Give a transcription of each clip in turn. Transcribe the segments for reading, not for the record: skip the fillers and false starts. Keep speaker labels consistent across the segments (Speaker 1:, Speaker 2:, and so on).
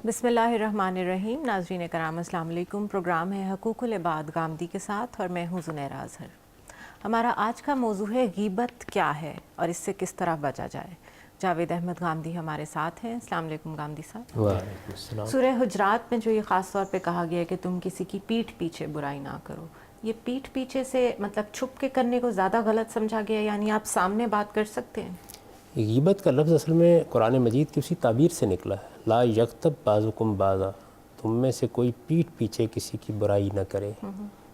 Speaker 1: بسم اللہ الرحمن الرحیم. ناظرین کرام السلام علیکم. پروگرام ہے حقوق العباد گامدی کے ساتھ اور میں ہوں زنیرہ اظہر. ہمارا آج کا موضوع ہے غیبت کیا ہے اور اس سے کس طرح بچا جائے. جاوید احمد گامدی ہمارے ساتھ ہیں. السلام علیکم گامدی صاحب.
Speaker 2: وعلیکم السلام.
Speaker 1: سورہ حجرات میں جو یہ خاص طور پہ کہا گیا ہے کہ تم کسی کی پیٹھ پیچھے برائی نہ کرو, یہ پیٹھ پیچھے سے مطلب چھپ کے کرنے کو زیادہ غلط سمجھا گیا, یعنی آپ سامنے بات کر سکتے ہیں؟
Speaker 2: غیبت کا لفظ اصل میں قرآن مجید کی اسی تعبیر سے نکلا ہے. لا یغتب بعضکم بعضا, تم میں سے کوئی پیٹھ پیچھے کسی کی برائی نہ کرے,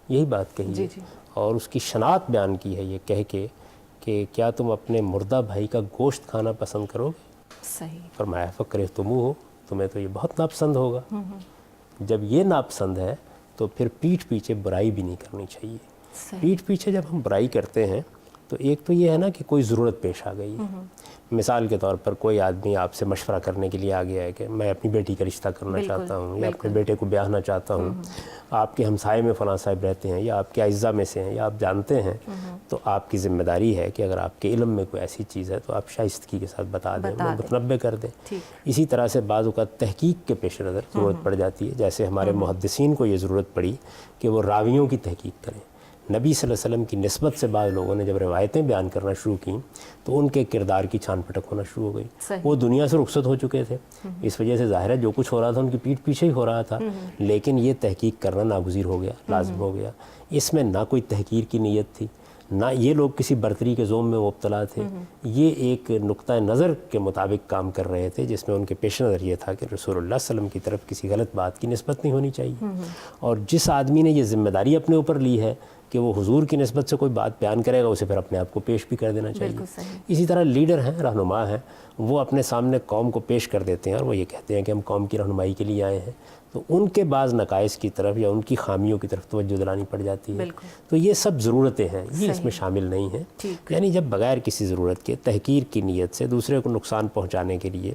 Speaker 2: یہی بات کہی ہے. اور اس کی شناعت بیان کی ہے یہ کہہ کے کہ کیا تم اپنے مردہ بھائی کا گوشت کھانا پسند کرو گے؟
Speaker 1: صحیح.
Speaker 2: فرمایا فکرہتموہ, تمہیں تو یہ بہت ناپسند ہوگا. جب یہ ناپسند ہے تو پھر پیٹھ پیچھے برائی بھی نہیں کرنی چاہیے. پیٹھ پیچھے جب ہم برائی کرتے ہیں تو ایک تو یہ ہے نا کہ کوئی ضرورت پیش آ گئی ہے. مثال کے طور پر کوئی آدمی آپ سے مشورہ کرنے کے لیے آ گیا ہے کہ میں اپنی بیٹی کا رشتہ کرنا چاہتا ہوں یا اپنے بیٹے کو بیاہنا چاہتا ہوں. آپ کے ہمسائے میں فلاں صاحب رہتے ہیں یا آپ کے اعزہ میں سے ہیں یا آپ جانتے ہیں, تو آپ کی ذمہ داری ہے کہ اگر آپ کے علم میں کوئی ایسی چیز ہے تو آپ شائستگی کے ساتھ بتا دیں, متنبع کر دیں. اسی طرح سے بعض اوقات تحقیق کے پیش نظر ضرورت پڑ جاتی ہے, جیسے ہمارے محدثین کو یہ ضرورت پڑی کہ وہ راویوں کی تحقیق کریں. نبی صلی اللہ علیہ وسلم کی نسبت سے بعض لوگوں نے جب روایتیں بیان کرنا شروع کیں تو ان کے کردار کی چھان پھٹک ہونا شروع ہو گئی. وہ دنیا سے رخصت ہو چکے تھے, اس وجہ سے ظاہر ہے جو کچھ ہو رہا تھا ان کی پیٹھ پیچھے ہی ہو رہا تھا, لیکن یہ تحقیق کرنا ناگزیر ہو گیا, لازم ہو گیا. اس میں نہ کوئی تحقیر کی نیت تھی, نہ یہ لوگ کسی برتری کے زوم میں مبتلا تھے. یہ ایک نقطہ نظر کے مطابق کام کر رہے تھے جس میں ان کے پیش نظر یہ تھا کہ رسول اللہ صلی اللہ علیہ وسلم کی طرف کسی غلط بات کی نسبت نہیں ہونی چاہیے. اور جس آدمی نے یہ ذمہ داری اپنے اوپر لی ہے کہ وہ حضور کی نسبت سے کوئی بات بیان کرے گا, اسے پھر اپنے آپ کو پیش بھی کر دینا چاہیے. اسی طرح لیڈر ہیں, رہنما ہیں, وہ اپنے سامنے قوم کو پیش کر دیتے ہیں اور وہ یہ کہتے ہیں کہ ہم قوم کی رہنمائی کے لیے آئے ہیں, تو ان کے بعض نقائص کی طرف یا ان کی خامیوں کی طرف توجہ دلانی پڑ جاتی ہے. تو یہ سب ضرورتیں ہیں, یہ اس میں شامل نہیں ہیں. یعنی جب بغیر کسی ضرورت کے تحقیر کی نیت سے دوسرے کو نقصان پہنچانے کے لیے,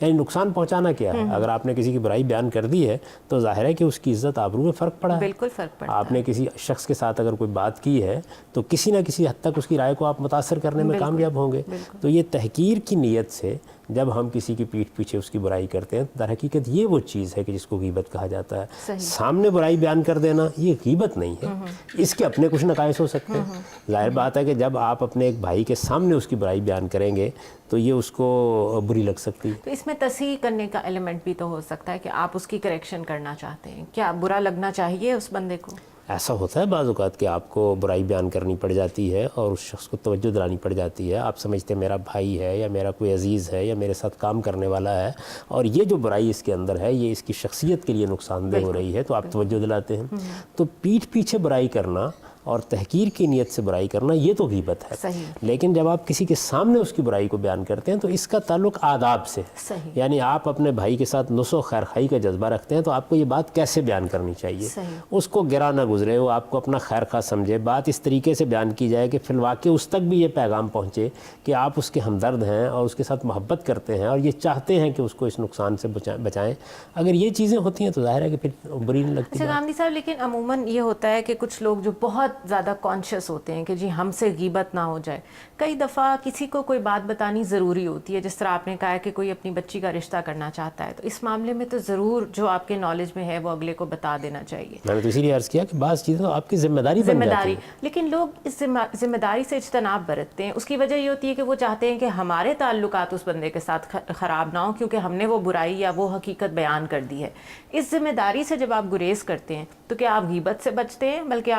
Speaker 2: یعنی نقصان پہنچانا کیا ہے, اگر آپ نے کسی کی برائی بیان کر دی ہے تو ظاہر ہے کہ اس کی عزت آبرو میں فرق پڑا ہے.
Speaker 1: بالکل فرق پڑا.
Speaker 2: آپ نے کسی شخص کے ساتھ اگر کوئی بات کی ہے تو کسی نہ کسی حد تک اس کی رائے کو آپ متاثر کرنے میں کامیاب ہوں گے. تو یہ تحقیر کی نیت سے جب ہم کسی کی پیٹھ پیچھے اس کی برائی کرتے ہیں, در حقیقت یہ وہ چیز ہے کہ جس کو غیبت کہا جاتا ہے. سامنے برائی بیان کر دینا یہ غیبت نہیں ہے, اس کے اپنے کچھ نقائص ہو سکتے ہیں. ظاہر بات ہے کہ جب آپ اپنے ایک بھائی کے سامنے اس کی برائی بیان کریں گے تو یہ اس کو بری لگ سکتی ہے.
Speaker 1: تو اس میں تصحیح کرنے کا ایلیمنٹ بھی تو ہو سکتا ہے کہ آپ اس کی کریکشن کرنا چاہتے ہیں, کیا برا لگنا چاہیے اس بندے کو؟
Speaker 2: ایسا ہوتا ہے بعض اوقات کہ آپ کو برائی بیان کرنی پڑ جاتی ہے اور اس شخص کو توجہ دلانی پڑ جاتی ہے. آپ سمجھتے ہیں میرا بھائی ہے یا میرا کوئی عزیز ہے یا میرے ساتھ کام کرنے والا ہے اور یہ جو برائی اس کے اندر ہے یہ اس کی شخصیت کے لیے نقصان دہ ہو رہی ہے, تو آپ توجہ دلاتے ہیں. تو پیٹھ پیچھے برائی کرنا اور تحقیر کی نیت سے برائی کرنا یہ تو غیبت ہے. لیکن جب آپ کسی کے سامنے اس کی برائی کو بیان کرتے ہیں تو اس کا تعلق آداب سے ہے. یعنی آپ اپنے بھائی کے ساتھ نصح و خیرخواہی کا جذبہ رکھتے ہیں تو آپ کو یہ بات کیسے بیان کرنی چاہیے. اس کو گرا نہ گزرے, وہ آپ کو اپنا خیر خواہ سمجھے, بات اس طریقے سے بیان کی جائے کہ فی الواقع اس تک بھی یہ پیغام پہنچے کہ آپ اس کے ہمدرد ہیں اور اس کے ساتھ محبت کرتے ہیں اور یہ چاہتے ہیں کہ اس کو اس نقصان سے بچائیں. اگر یہ چیزیں ہوتی ہیں تو ظاہر ہے کہ پھر بری نہیں لگتی.
Speaker 1: اچھا گامدی صاحب, لیکن عموماً یہ ہوتا ہے کہ کچھ لوگ جو بہت زیادہ کانشیس ہوتے ہیں کہ جی ہم سے غیبت نہ ہو جائے, کئی دفعہ کسی کو کوئی بات بتانی ضروری ہوتی ہے. جس طرح آپ نے کہا کہ کوئی اپنی بچی کا رشتہ کرنا چاہتا ہے تو اس معاملے میں تو ضرور جو آپ کے نالج میں ہے وہ اگلے کو بتا دینا چاہیے.
Speaker 2: میں نے تو اسی لیے عرض کیا کہ بعض چیزیں تو آپ کی ذمہ داری بن جاتی ہے.
Speaker 1: لیکن لوگ اس ذمہ داری سے اجتناب برتتے ہیں. اس کی وجہ یہ ہوتی ہے کہ وہ چاہتے ہیں کہ ہمارے تعلقات اس بندے کے ساتھ خراب نہ ہوں کیونکہ ہم نے وہ برائی یا وہ حقیقت بیان کر دی ہے. اس ذمہ داری سے جب آپ گریز کرتے ہیں تو کیا آپ غیبت سے بچتے ہیں بلکہ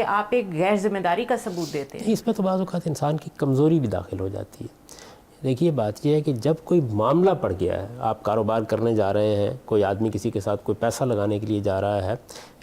Speaker 1: آپ ایک غیر ذمہ داری کا ثبوت دیتے ہیں؟
Speaker 2: اس میں تو بعض اوقات انسان کی کمزوری بھی داخل ہو جاتی ہے. دیکھیے بات یہ ہے کہ جب کوئی معاملہ پڑ گیا ہے, آپ کاروبار کرنے جا رہے ہیں, کوئی آدمی کسی کے ساتھ کوئی پیسہ لگانے کے لیے جا رہا ہے,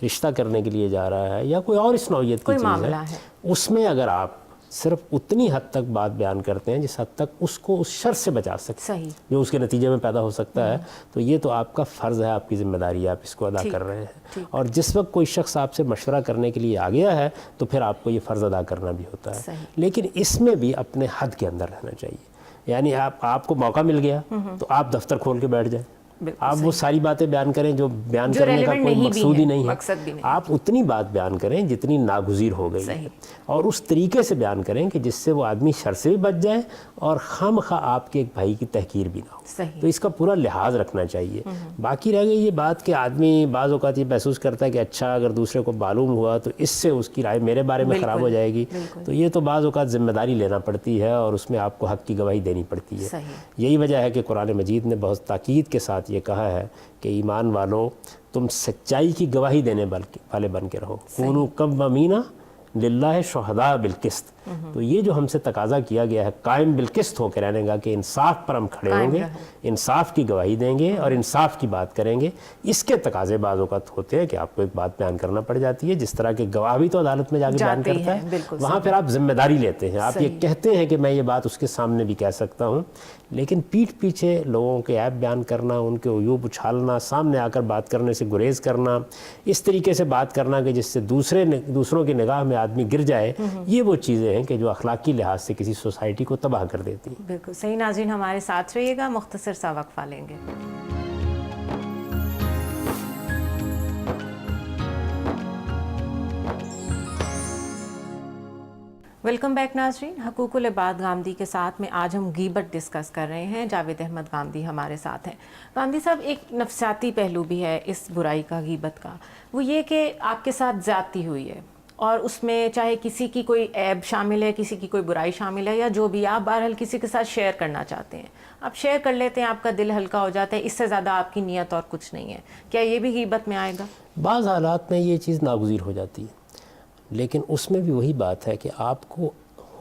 Speaker 2: رشتہ کرنے کے لیے جا رہا ہے یا کوئی اور اس نوعیت کی چیز ہے, اس میں اگر آپ صرف اتنی حد تک بات بیان کرتے ہیں جس حد تک اس کو اس شر سے بچا سکتے ہیں جو اس کے نتیجے میں پیدا ہو سکتا ہے, تو یہ تو آپ کا فرض ہے, آپ کی ذمہ داری ہے, آپ اس کو ادا کر رہے ہیں. اور جس وقت کوئی شخص آپ سے مشورہ کرنے کے لیے آ گیا ہے تو پھر آپ کو یہ فرض ادا کرنا بھی ہوتا ہے. لیکن اس میں بھی اپنے حد کے اندر رہنا چاہیے. یعنی آپ کو موقع مل گیا تو آپ دفتر کھول کے بیٹھ جائیں, آپ وہ ساری باتیں بیان کریں جو بیان کرنے کا کوئی مقصود ہی نہیں ہے. آپ اتنی بات بیان کریں جتنی ناگزیر ہو گئی ہے, اور اس طریقے سے بیان کریں کہ جس سے وہ آدمی شر سے بھی بچ جائے اور خام خواہ آپ کے ایک بھائی کی تحقیر بھی نہ ہو. تو اس کا پورا لحاظ رکھنا چاہیے. باقی رہ گئی یہ بات کہ آدمی بعض اوقات یہ محسوس کرتا ہے کہ اچھا اگر دوسرے کو معلوم ہوا تو اس سے اس کی رائے میرے بارے میں خراب ہو جائے گی. تو یہ تو بعض اوقات ذمہ داری لینا پڑتی ہے اور اس میں آپ کو حق کی گواہی دینی پڑتی ہے. یہی وجہ ہے کہ قرآن مجید نے بہت تاکید کے ساتھ یہ کہا ہے کہ ایمان والو تم سچائی کی گواہی دینے والے بن کے رہو. کونوا قوامین للہ شہداء بالقسط. تو یہ جو ہم سے تقاضا کیا گیا ہے قائم بالقسط ہو کے رہنے کا کہ انصاف پر ہم کھڑے ہوں گے, انصاف کی گواہی دیں گے اور انصاف کی بات کریں گے. اس کے تقاضے بعض اوقات ہوتے ہیں کہ آپ کو ایک بات بیان کرنا پڑ جاتی ہے, جس طرح کہ گواہ بھی تو عدالت میں جا کے بیان کرتا ہے, وہاں پھر آپ ذمہ داری لیتے ہیں. آپ یہ کہتے ہیں کہ میں یہ بات اس کے سامنے بھی کہہ سکتا ہوں, لیکن پیٹھ پیچھے لوگوں کے عیب بیان کرنا, ان کے عیوب اچھالنا, سامنے آ کر بات کرنے سے گریز کرنا, اس طریقے سے بات کرنا کہ جس سے دوسروں کی نگاہ میں آدمی گر جائے, یہ وہ چیزیں ہیں کہ جو اخلاقی لحاظ سے کسی سوسائٹی کو تباہ کر دیتی ہیں.
Speaker 1: بالکل صحیح. ناظرین ہمارے ساتھ رہیے گا, مختصر سا وقفہ لیں گے. ویلکم بیک ناظرین. حقوق العباد گامدی کے ساتھ میں آج ہم غیبت ڈسکس کر رہے ہیں. جاوید احمد گامدی ہمارے ساتھ ہیں. گامدی صاحب, ایک نفسیاتی پہلو بھی ہے اس برائی کا, غیبت کا, وہ یہ کہ آپ کے ساتھ زیادتی ہوئی ہے اور اس میں چاہے کسی کی کوئی عیب شامل ہے, کسی کی کوئی برائی شامل ہے, یا جو بھی, آپ بہرحال کسی کے ساتھ شیئر کرنا چاہتے ہیں, آپ شیئر کر لیتے ہیں, آپ کا دل ہلکا ہو جاتا ہے, اس سے زیادہ آپ کی نیت اور کچھ نہیں ہے. کیا یہ بھی غیبت میں آئے گا؟
Speaker 2: بعض حالات میں یہ چیز ناگزیر ہو جاتی ہے, لیکن اس میں بھی وہی بات ہے کہ آپ کو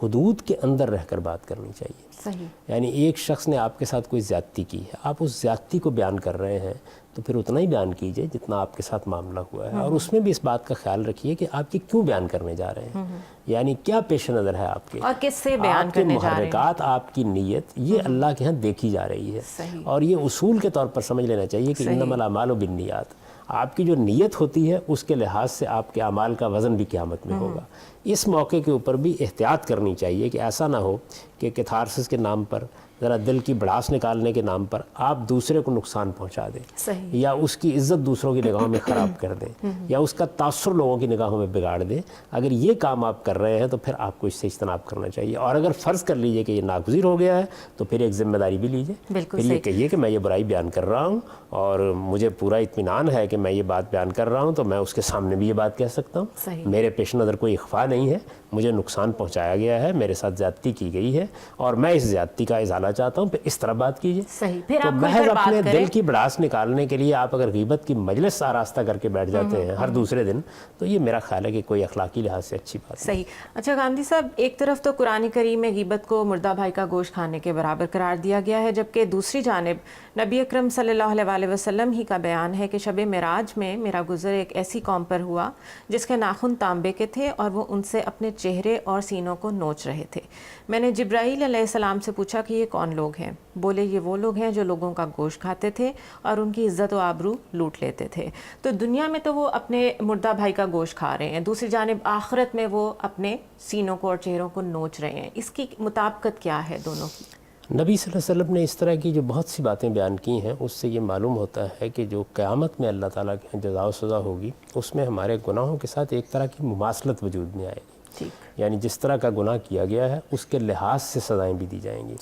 Speaker 2: حدود کے اندر رہ کر بات کرنی چاہیے.
Speaker 1: صحیح.
Speaker 2: یعنی ایک شخص نے آپ کے ساتھ کوئی زیادتی کی ہے, آپ اس زیادتی کو بیان کر رہے ہیں تو پھر اتنا ہی بیان کیجئے جتنا آپ کے ساتھ معاملہ ہوا ہے, اور اس میں بھی اس بات کا خیال رکھیے کہ آپ کی کیوں بیان کرنے جا رہے ہیں, یعنی کیا پیش نظر ہے آپ کے,
Speaker 1: اور کس سے بیان کرنے جا رہے ہیں,
Speaker 2: محرکات, آپ کی نیت, یہ اللہ کے ہاں دیکھی جا رہی ہے. اور یہ اصول کے طور پر سمجھ لینا چاہیے کہ انما الاعمال بالنیات, آپ کی جو نیت ہوتی ہے اس کے لحاظ سے آپ کے اعمال کا وزن بھی قیامت میں ہوگا. اس موقع کے اوپر بھی احتیاط کرنی چاہیے کہ ایسا نہ ہو کہ کیتھارسس کے نام پر, ذرا دل کی بڑاس نکالنے کے نام پر آپ دوسرے کو نقصان پہنچا دیں, یا اس کی عزت دوسروں کی نگاہوں میں خراب کر دیں, یا اس کا تاثر لوگوں کی نگاہوں میں بگاڑ دیں. اگر یہ کام آپ کر رہے ہیں تو پھر آپ کو اس سے اجتناب کرنا چاہیے. اور اگر فرض کر لیجئے کہ یہ ناگزیر ہو گیا ہے تو پھر ایک ذمہ داری بھی لیجئے. پھر یہ کہیے کہ میں یہ برائی بیان کر رہا ہوں اور مجھے پورا اطمینان ہے کہ میں یہ بات بیان کر رہا ہوں تو میں اس کے سامنے بھی یہ بات کہہ سکتا ہوں, میرے پیش نظر کوئی اخفا نہیں ہے, مجھے نقصان پہنچایا گیا ہے, میرے ساتھ زیادتی کی گئی ہے اور میں اس زیادتی کا ازالہ چاہتا ہوں. پھر اس طرح بات کیجیے. تو محض اپنے دل کی بڑاس نکالنے کے لیے آپ اگر غیبت کی مجلس آراستہ کر کے بیٹھ جاتے ہیں ہر دوسرے دن, تو یہ میرا خیال ہے کہ کوئی اخلاقی لحاظ سے اچھی بات نہیں.
Speaker 1: صحیح. اچھا گاندھی صاحب, ایک طرف تو قرآن کریم میں غیبت کو مردہ بھائی کا گوشت کھانے کے برابر قرار دیا گیا ہے, جبکہ دوسری جانب نبی اکرم صلی اللہ علیہ وسلم ہی کا بیان ہے کہ شب معراج میں میرا گزر ایک ایسی قوم پر ہوا جس کے ناخن تانبے کے تھے اور وہ ان سے اپنے چہرے اور سینوں کو نوچ رہے تھے. میں نے جبرائیل علیہ السلام سے پوچھا کہ یہ کون لوگ ہیں؟ بولے یہ وہ لوگ ہیں جو لوگوں کا گوشت کھاتے تھے اور ان کی عزت و آبرو لوٹ لیتے تھے. تو دنیا میں تو وہ اپنے مردہ بھائی کا گوشت کھا رہے ہیں, دوسری جانب آخرت میں وہ اپنے سینوں کو اور چہروں کو نوچ رہے ہیں. اس کی مطابقت کیا ہے دونوں کی؟
Speaker 2: نبی صلی اللہ علیہ وسلم نے اس طرح کی جو بہت سی باتیں بیان کی ہیں, اس سے یہ معلوم ہوتا ہے کہ جو قیامت میں اللہ تعالیٰ کے جزا و سزا ہوگی اس میں ہمارے گناہوں کے ساتھ ایک طرح کی مماثلت وجود میں آئے گی. یعنی جس طرح کا گناہ کیا گیا ہے اس کے لحاظ سے سزائیں بھی دی جائیں گی.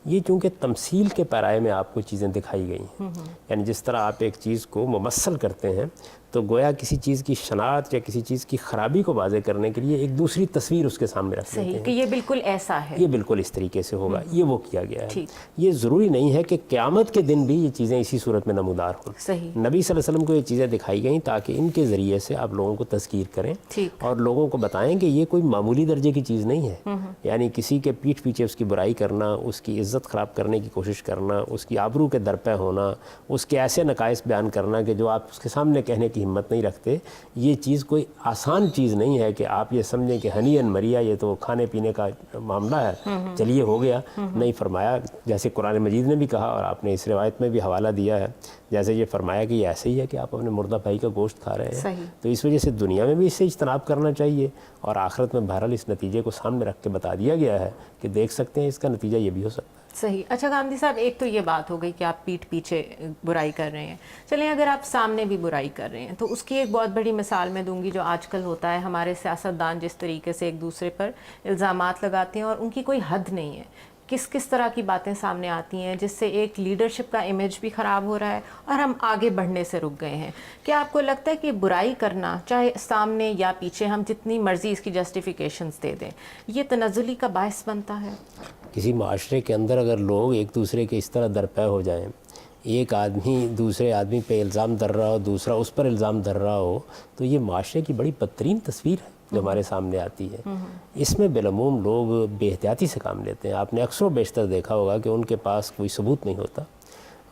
Speaker 2: یہ چونکہ تمثیل کے پیرائے میں آپ کو چیزیں دکھائی گئی ہیں, یعنی جس طرح آپ ایک چیز کو ممثل کرتے ہیں تو گویا کسی چیز کی شناعت یا کسی چیز کی خرابی کو واضح کرنے کے لیے ایک دوسری تصویر اس کے سامنے رکھ دیتے ہیں
Speaker 1: کہ یہ بالکل ایسا ہے,
Speaker 2: یہ بالکل اس طریقے سے ہوگا, یہ وہ کیا گیا ہے. یہ ضروری نہیں ہے کہ قیامت کے دن بھی یہ چیزیں اسی صورت میں نمودار ہوں. نبی صلی اللہ علیہ وسلم کو یہ چیزیں دکھائی گئیں تاکہ ان کے ذریعے سے آپ لوگوں کو تذکیر کریں اور لوگوں کو بتائیں کہ یہ کوئی معمولی درجے کی چیز نہیں ہے. یعنی کسی کے پیٹھ پیچھے اس کی برائی کرنا, اس کی عزت خراب کرنے کی کوشش کرنا, اس کی آبرو کے درپے ہونا, اس کے ایسے نقائص بیان کرنا کہ جو آپ اس کے سامنے کہنے کی ہمت نہیں رکھتے, یہ چیز کوئی آسان چیز نہیں ہے کہ آپ یہ سمجھیں کہ ہنی ان مریا یہ تو کھانے پینے کا معاملہ ہے, چلیے ہو گیا. نہیں فرمایا, جیسے قرآن مجید نے بھی کہا اور آپ نے اس روایت میں بھی حوالہ دیا ہے, جیسے یہ فرمایا کہ یہ ایسے ہی ہے کہ آپ اپنے مردہ بھائی کا گوشت کھا رہے ہیں. تو اس وجہ سے دنیا میں بھی اس سے اجتناب کرنا چاہیے اور آخرت میں بہرحال اس نتیجے کو سامنے رکھ کے بتا دیا گیا ہے کہ دیکھ سکتے ہیں اس کا نتیجہ یہ بھی ہو سکتا ہے.
Speaker 1: صحیح. اچھا گاندھی صاحب، ایک تو یہ بات ہو گئی کہ آپ پیٹھ پیچھے برائی کر رہے ہیں. چلیں اگر آپ سامنے بھی برائی کر رہے ہیں تو اس کی ایک بہت بڑی مثال میں دوں گی جو آج کل ہوتا ہے. ہمارے سیاستدان جس طریقے سے ایک دوسرے پر الزامات لگاتے ہیں اور ان کی کوئی حد نہیں ہے. کس طرح کی باتیں سامنے آتی ہیں جس سے ایک لیڈرشپ کا امیج بھی خراب ہو رہا ہے اور ہم آگے بڑھنے سے رک گئے ہیں. کیا آپ کو لگتا ہے کہ برائی کرنا چاہے سامنے یا پیچھے، ہم جتنی مرضی اس کی جسٹیفیکیشنز دے دیں، یہ تنزلی کا باعث بنتا ہے؟
Speaker 2: کسی معاشرے کے اندر اگر لوگ ایک دوسرے کے اس طرح درپے ہو جائیں، ایک آدمی دوسرے آدمی پہ الزام در رہا ہو، دوسرا اس پر الزام در رہا ہو، تو یہ معاشرے کی بڑی بدترین تصویر ہے جو ہمارے سامنے آتی ہے. اس میں بالعموم لوگ بے احتیاطی سے کام لیتے ہیں. آپ نے اکثر و بیشتر دیکھا ہوگا کہ ان کے پاس کوئی ثبوت نہیں ہوتا،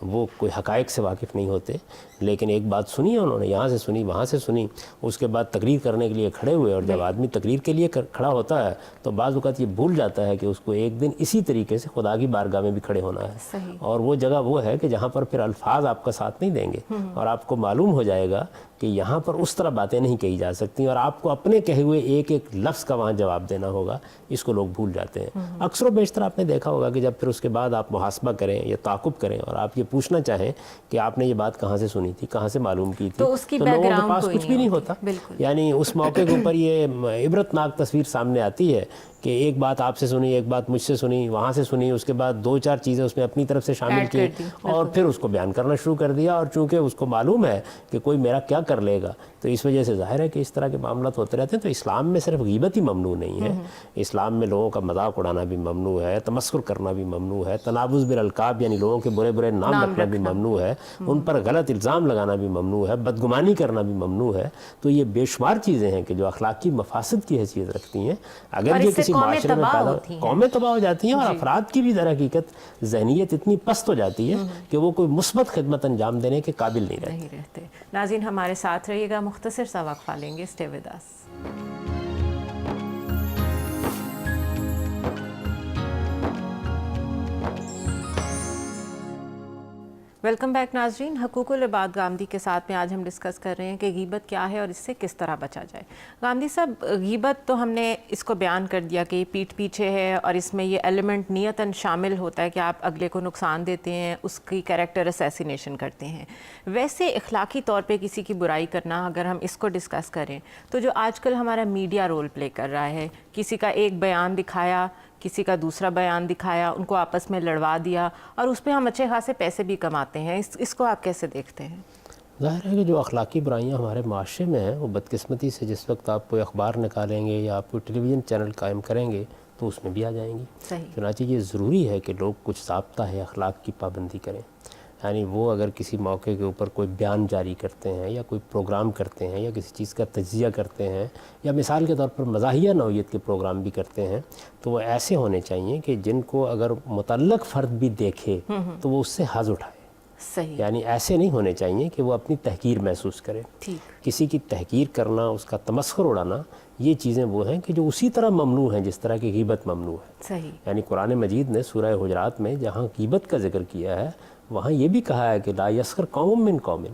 Speaker 2: وہ کوئی حقائق سے واقف نہیں ہوتے، لیکن ایک بات سنی ہے انہوں نے، یہاں سے سنی وہاں سے سنی، اس کے بعد تقریر کرنے کے لیے کھڑے ہوئے. اور جب آدمی تقریر کے لیے کھڑا ہوتا ہے تو بعض اوقات یہ بھول جاتا ہے کہ اس کو ایک دن اسی طریقے سے خدا کی بارگاہ میں بھی کھڑے ہونا ہے. اور وہ جگہ وہ ہے کہ جہاں پر پھر الفاظ آپ کا ساتھ نہیں دیں گے اور آپ کو معلوم ہو جائے گا کہ یہاں پر اس طرح باتیں نہیں کہی جا سکتی اور آپ کو اپنے کہے ہوئے ایک ایک لفظ کا وہاں جواب دینا ہوگا. اس کو لوگ بھول جاتے ہیں. اکثر و بیشتر آپ نے دیکھا ہوگا کہ جب پھر اس کے بعد آپ محاسبہ کریں یا تعاقب کریں اور آپ یہ پوچھنا چاہیں کہ آپ نے یہ بات کہاں سے سنی تھی، کہاں سے معلوم کی تھی، تو لوگوں کے پاس کچھ بھی نہیں ہوتا. یعنی اس موقع کے اوپر یہ عبرتناک تصویر سامنے آتی ہے کہ ایک بات آپ سے سنی، ایک بات مجھ سے سنی، وہاں سے سنی، اس کے بعد دو چار چیزیں اس میں اپنی طرف سے شامل کی اور پھر اس کو بیان کرنا شروع کر دیا. اور چونکہ اس کو معلوم ہے کہ کوئی میرا کیا کر لے گا، تو اس وجہ سے ظاہر ہے کہ اس طرح کے معاملات ہوتے رہتے ہیں. تو اسلام میں صرف غیبت ہی ممنوع نہیں ہے، اسلام میں لوگوں کا مذاق اڑانا بھی ممنوع ہے، تمسخر کرنا بھی ممنوع ہے، تنابز بالالقاب یعنی لوگوں کے برے برے نام رکھنا بھی ممنوع ہے، ان پر غلط الزام لگانا بھی ممنوع ہے، بدگمانی کرنا بھی ممنوع ہے. تو یہ بے شمار چیزیں ہیں کہ جو اخلاقی مفاسد کی حیثیت رکھتی ہیں. اگر یہ کسی معاشرے میں پیدا قومیں تباہ ہو جاتی ہیں اور افراد کی بھی در حقیقت ذہنیت اتنی پست ہو جاتی ہے کہ وہ کوئی مثبت خدمت انجام دینے کے قابل نہیں رہتے.
Speaker 1: ناظرین ہمارے ساتھ رہیے گا، مختصر سا وقفہ لیں گے. Stay with us. Welcome back ناظرین. حقوق العباد گاندھی کے ساتھ میں آج ہم ڈسکس کر رہے ہیں کہ غیبت کیا ہے اور اس سے کس طرح بچا جائے. گاندھی صاحب، غیبت تو ہم نے اس کو بیان کر دیا کہ یہ پیٹھ پیچھے ہے اور اس میں یہ ایلیمنٹ نیتاً شامل ہوتا ہے کہ آپ اگلے کو نقصان دیتے ہیں، اس کی کیریکٹر اسیسینیشن کرتے ہیں. ویسے اخلاقی طور پہ کسی کی برائی کرنا، اگر ہم اس کو ڈسکس کریں تو جو آج کل ہمارا میڈیا رول پلے کر رہا ہے، کسی کا ایک بیان دکھایا، کسی کا دوسرا بیان دکھایا، ان کو آپس میں لڑوا دیا اور اس پہ ہم اچھے خاصے پیسے بھی کماتے ہیں. اس کو آپ کیسے دیکھتے ہیں؟
Speaker 2: ظاہر ہے کہ جو اخلاقی برائیاں ہمارے معاشرے میں ہیں وہ بدقسمتی سے جس وقت آپ کوئی اخبار نکالیں گے یا آپ کوئی ٹیلی ویژن چینل قائم کریں گے تو اس میں بھی آ جائیں گی. چنانچہ یہ ضروری ہے کہ لوگ کچھ ضابطہ ہے اخلاق کی پابندی کریں. یعنی وہ اگر کسی موقع کے اوپر کوئی بیان جاری کرتے ہیں یا کوئی پروگرام کرتے ہیں یا کسی چیز کا تجزیہ کرتے ہیں یا مثال کے طور پر مزاحیہ نوعیت کے پروگرام بھی کرتے ہیں، تو وہ ایسے ہونے چاہیے کہ جن کو اگر متعلق فرد بھی دیکھے تو وہ اس سے حظ اٹھائے. یعنی ایسے نہیں ہونے چاہیے کہ وہ اپنی تحقیر محسوس کرے. کسی کی تحقیر کرنا، اس کا تمسخر اڑانا، یہ چیزیں وہ ہیں کہ جو اسی طرح ممنوع ہیں جس طرح کی غیبت ممنوع ہے. یعنی قرآن مجید نے سورہ حجرات میں جہاں غیبت کا ذکر کیا ہے وہاں یہ بھی کہا ہے کہ لا یسخر قوم من قوم،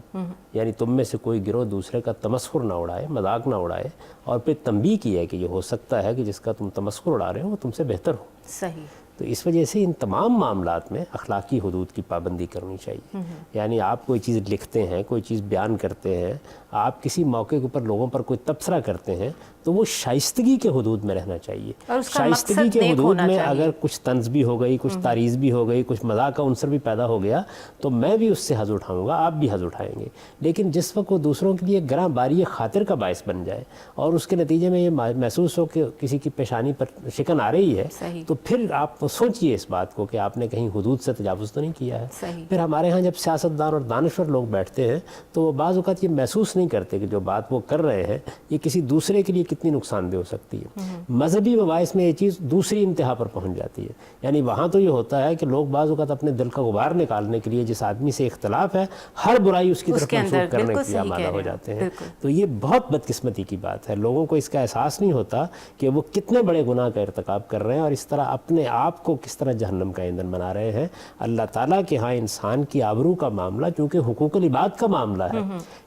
Speaker 2: یعنی تم میں سے کوئی گروہ دوسرے کا تمسخر نہ اڑائے، مذاق نہ اڑائے. اور پھر تنبیہ کی ہے کہ یہ ہو سکتا ہے کہ جس کا تم تمسخر اڑا رہے ہو وہ تم سے بہتر ہو. تو اس وجہ سے ان تمام معاملات میں اخلاقی حدود کی پابندی کرنی چاہیے. یعنی آپ کوئی چیز لکھتے ہیں، کوئی چیز بیان کرتے ہیں، آپ کسی موقع کے اوپر لوگوں پر کوئی تبصرہ کرتے ہیں تو وہ شائستگی کے حدود میں رہنا چاہیے. شائستگی کے حدود میں اگر کچھ طنز بھی ہو گئی، کچھ تعریض بھی ہو گئی، کچھ مذاق کا عنصر بھی پیدا ہو گیا تو میں بھی اس سے حظ اٹھاؤں گا، آپ بھی حظ اٹھائیں گے. لیکن جس وقت وہ دوسروں کے لیے گراں باری خاطر کا باعث بن جائے اور اس کے نتیجے میں یہ محسوس ہو کہ کسی کی پیشانی پر شکن آ رہی ہے، تو پھر آپ سوچئے اس بات کو کہ آپ نے کہیں حدود سے تجاوز تو نہیں کیا ہے. پھر ہمارے ہاں جب سیاستدان اور دانشور لوگ بیٹھتے ہیں تو وہ بعض اوقات یہ محسوس نہیں کرتے کہ جو بات وہ کر رہے ہیں یہ کسی دوسرے کے لیے کتنی نقصان دہ ہو سکتی ہے. مذہبی مباحث میں یہ چیز دوسری انتہا پر پہنچ جاتی ہے. یعنی وہاں تو یہ ہوتا ہے کہ لوگ بعض اوقات اپنے دل کا غبار نکالنے کے لیے جس آدمی سے اختلاف ہے ہر برائی اس کی طرف منسوخ کرنے کے لیے آمادہ ہو جاتے ہیں. تو یہ بہت بدقسمتی کی بات ہے. لوگوں کو اس کا احساس نہیں ہوتا کہ وہ کتنے بڑے گناہ کا ارتکاب کر رہے ہیں اور اس طرح اپنے آپ آپ کو کس طرح جہنم کا ایندھن بنا رہے ہیں۔ اللہ تعالیٰ کے ہاں انسان کی آبرو کا معاملہ چونکہ حقوق العباد کا معاملہ ہے،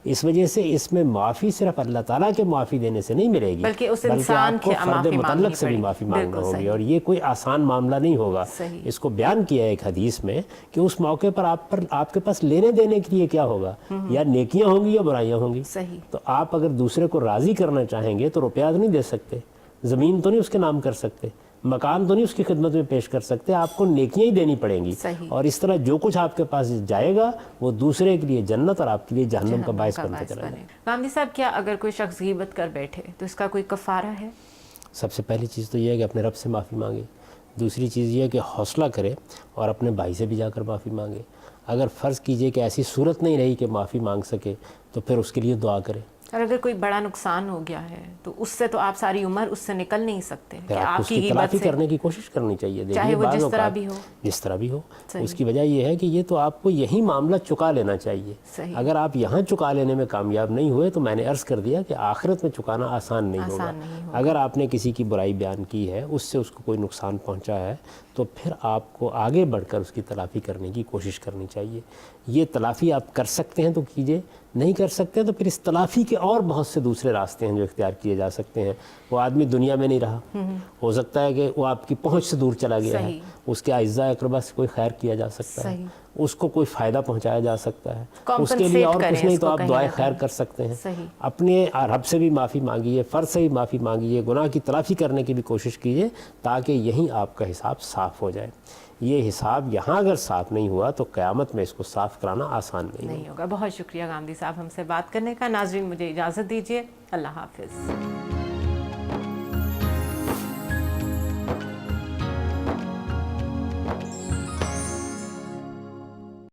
Speaker 2: اس وجہ سے اس میں معافی صرف اللہ تعالیٰ کے معافی دینے سے نہیں ملے گی،
Speaker 1: بلکہ اس انسان
Speaker 2: آپ کو
Speaker 1: کی
Speaker 2: فرد
Speaker 1: معافی
Speaker 2: مطلق
Speaker 1: مانگنی
Speaker 2: سے بھی
Speaker 1: پڑے گی۔
Speaker 2: معافی مانگنا
Speaker 1: بالکل
Speaker 2: ہوگی،
Speaker 1: صحیح۔
Speaker 2: اور یہ کوئی آسان معاملہ نہیں ہوگا۔
Speaker 1: صحیح۔
Speaker 2: اس کو بیان کیا ہے ایک حدیث میں کہ اس موقع پر آپ کے پاس لینے دینے کے لیے کیا ہوگا، یا نیکیاں ہوں گی یا برائیاں ہوں گی۔
Speaker 1: صحیح۔
Speaker 2: تو آپ اگر دوسرے کو راضی کرنا چاہیں گے تو روپیہ نہیں دے سکتے، زمین تو نہیں اس کے نام کر سکتے، مکان تو نہیں اس کی خدمت میں پیش کر سکتے، آپ کو نیکیاں ہی دینی پڑیں گی۔
Speaker 1: صحیح۔
Speaker 2: اور اس طرح جو کچھ آپ کے پاس جائے گا وہ دوسرے کے لیے جنت اور آپ کے لیے جہنم کا باعث بنتا چلا جائے گا۔
Speaker 1: گاندھی صاحب، کیا اگر کوئی شخص غیبت کر بیٹھے تو اس کا کوئی کفارہ ہے؟
Speaker 2: سب سے پہلی چیز تو یہ ہے کہ اپنے رب سے معافی مانگے، دوسری چیز یہ ہے کہ حوصلہ کرے اور اپنے بھائی سے بھی جا کر معافی مانگے۔ اگر فرض کیجئے کہ ایسی صورت نہیں رہی کہ معافی مانگ سکے تو پھر اس کے لیے دعا کرے۔
Speaker 1: اور اگر کوئی بڑا نقصان ہو گیا ہے تو اس سے تو آپ ساری عمر اس سے نکل نہیں سکتے
Speaker 2: پھر
Speaker 1: کہ
Speaker 2: آپ کو
Speaker 1: آپ
Speaker 2: اس
Speaker 1: کی
Speaker 2: کی
Speaker 1: غیبت
Speaker 2: تلافی
Speaker 1: سے،
Speaker 2: کرنے کی کوشش کرنی چاہیے۔
Speaker 1: چاہے وہ
Speaker 2: بعض
Speaker 1: جس طرح
Speaker 2: اوقات
Speaker 1: بھی ہو۔
Speaker 2: جس طرح بھی ہو،
Speaker 1: صحیح۔
Speaker 2: اس کی وجہ یہ ہے کہ یہ تو آپ کو یہی معاملہ چکا لینا چاہیے۔
Speaker 1: صحیح۔
Speaker 2: اگر آپ یہاں چکا لینے میں کامیاب نہیں ہوئے تو میں نے عرض کر دیا کہ آخرت میں چکانا آسان نہیں ہوگا۔ اگر آپ نے کسی کی برائی بیان کی ہے، اس سے اس کو کوئی نقصان پہنچا ہے، تو پھر آپ کو آگے بڑھ کر اس کی تلافی کرنے کی کوشش کرنی چاہیے۔ یہ تلافی آپ کر سکتے ہیں تو کیجئے، نہیں کر سکتے تو پھر اس تلافی کے اور بہت سے دوسرے راستے ہیں جو اختیار کیے جا سکتے ہیں۔ وہ آدمی دنیا میں نہیں رہا، ہو سکتا ہے کہ وہ آپ کی پہنچ سے دور چلا گیا ہے، اس کے اعزاء اقربا سے کوئی خیر کیا جا سکتا ہے، اس کو کوئی فائدہ پہنچایا جا سکتا ہے، اس کے لیے اور کچھ نہیں تو آپ دعائے خیر کر سکتے ہیں۔ اپنے رب سے بھی معافی مانگیے، فرض سے بھی معافی مانگیے، گناہ کی تلافی کرنے کی بھی کوشش کیجیے تاکہ یہیں آپ کا حساب صاف ہو جائے۔ یہ حساب یہاں اگر صاف نہیں ہوا تو قیامت میں اس کو صاف کرانا آسان نہیں ہوگا۔
Speaker 1: بہت شکریہ گاندھی صاحب ہم سے بات کرنے کا۔ ناظرین، مجھے اجازت دیجیے، اللہ حافظ۔